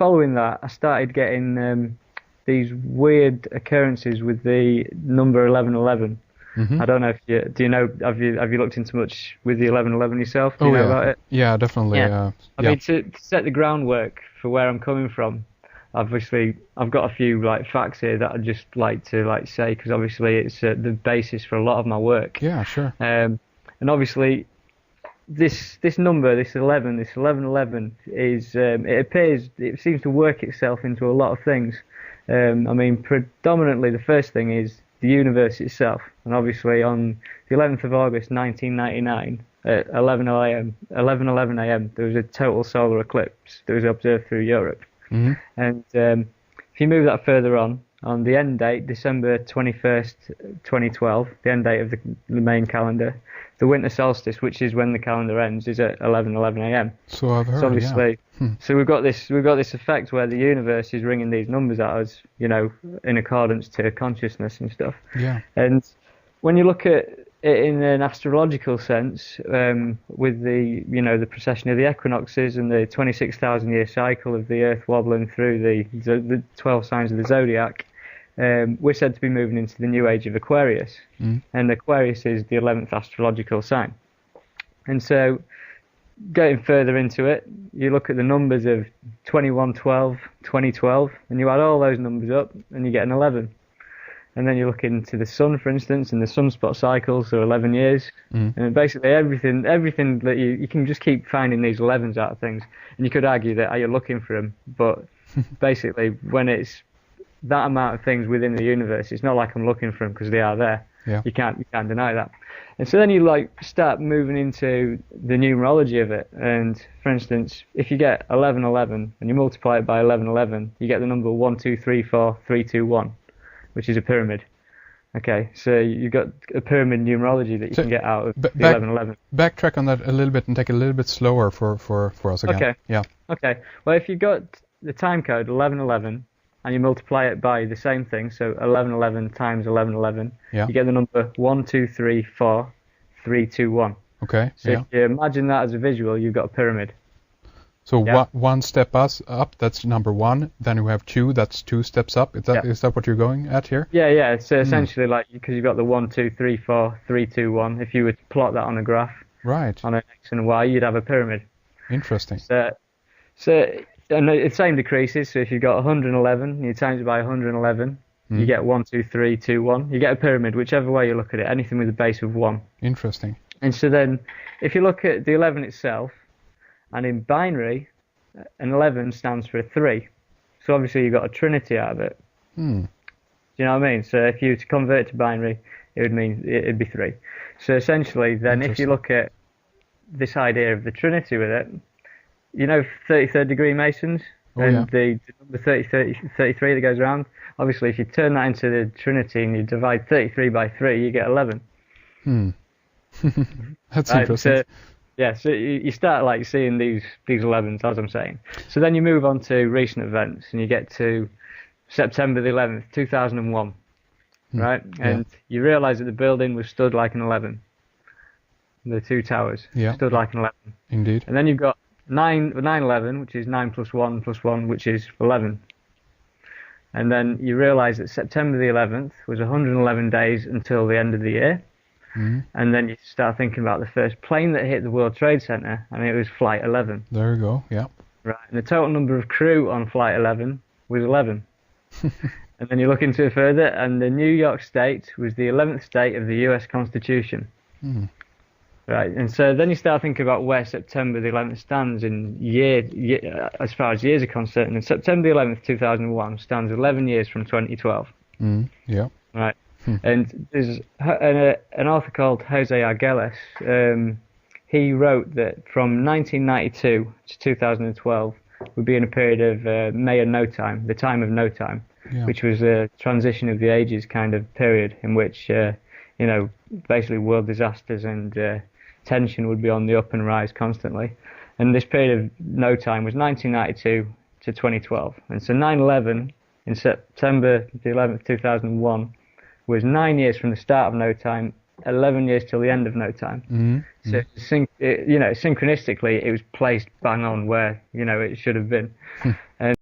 following that, I started getting these weird occurrences with the number 1111. I don't know if do you know, have you looked into much with the 1111 yourself? Do you know about it? Yeah, definitely. Yeah. I mean, to set the groundwork for where I'm coming from, obviously, I've got a few like facts here that I'd just like to say, because obviously it's the basis for a lot of my work. Yeah, sure. And obviously, this number, this 1111 is it seems to work itself into a lot of things. I mean, predominantly the first thing is the universe itself, and obviously on the 11th of August 1999 at 11:11 a.m. there was a total solar eclipse that was observed through Europe. And if you move that further on the end date, December 21st, 2012, the end date of the main calendar, the winter solstice, which is when the calendar ends, is at 11:11 a.m. So I've heard. So obviously, so we've got this effect where the universe is ringing these numbers at us, in accordance to consciousness and stuff. Yeah. And when you look at it in an astrological sense, with the precession of the equinoxes and the 26,000-year cycle of the Earth wobbling through the 12 signs of the zodiac, we're said to be moving into the new age of Aquarius, and Aquarius is the 11th astrological sign. And so, getting further into it, you look at the numbers of 2112, 2012, and you add all those numbers up, and you get an 11. And then you look into the sun, for instance, and the sunspot cycles are 11 years, and basically everything that you can just keep finding these 11s out of things, and you could argue that are you looking for them, but basically when it's that amount of things within the universe, it's not like I'm looking for them because they are there. Yeah. You can't deny that. And so then you start moving into the numerology of it. And for instance, if you get 1111 and you multiply it by 1111, you get the number 1, 2, 3, 4, 3, 2, 1, which is a pyramid. Okay, so you've got a pyramid numerology that you can get out of the 1111. Backtrack on that a little bit and take it a little bit slower for us again. Okay. Yeah. Okay. Well, if you got the time code 1111 and you multiply it by the same thing, so 1111 times 1111, you get the number 1, 2, 3, 4, 3, 2, 1. Okay. So if you imagine that as a visual, you've got a pyramid. So one step up, that's number 1. Then we have 2, that's 2 steps up. Is that what you're going at here? Yeah. So essentially, because you've got the 1, 2, 3, 4, 3, 2, 1. If you were to plot that on a graph, right, on an X and Y, you'd have a pyramid. Interesting. And the same decreases. So if you've got 111, you times it by 111, you get 1, 2, 3, 2, 1. You get a pyramid, whichever way you look at it. Anything with a base of 1. Interesting. And so then, if you look at the 11 itself, and in binary, an 11 stands for a 3. So obviously you've got a trinity out of it. Do you know what I mean? So if you were to convert it to binary, it would mean it'd be 3. So essentially, then if you look at this idea of the trinity with it, 33rd degree Masons, the number 33 that goes around. Obviously, if you turn that into the trinity and you divide 33 by 3, you get 11. That's interesting. So you start seeing these 11s, as I'm saying. So then you move on to recent events, and you get to September the 11th, 2001, right? And you realise that the building was stood like an 11. The two towers stood like an 11. Indeed. And then you've got 9/11, which is 9 plus 1 plus 1, which is 11. And then you realise that September the 11th was 111 days until the end of the year. And then you start thinking about the first plane that hit the World Trade Center, and it was Flight 11. There you go, yeah. Right, and the total number of crew on Flight 11 was 11. And then you look into it further, and the New York State was the 11th state of the US Constitution. Right, and so then you start thinking about where September the 11th stands in year, as far as years are concerned. And September the 11th, 2001 stands 11 years from 2012. Yeah. Right. And there's an author called Jose Arguelles. He wrote that from 1992 to 2012 would be in a period of May and no time, the time of no time, which was a transition of the ages kind of period in which, basically world disasters and tension would be on the up and rise constantly. And this period of no time was 1992 to 2012. And so 9/11 in September the 11th, 2001 was 9 years from the start of no time, 11 years till the end of no time. So synchronistically, it was placed bang on where it should have been.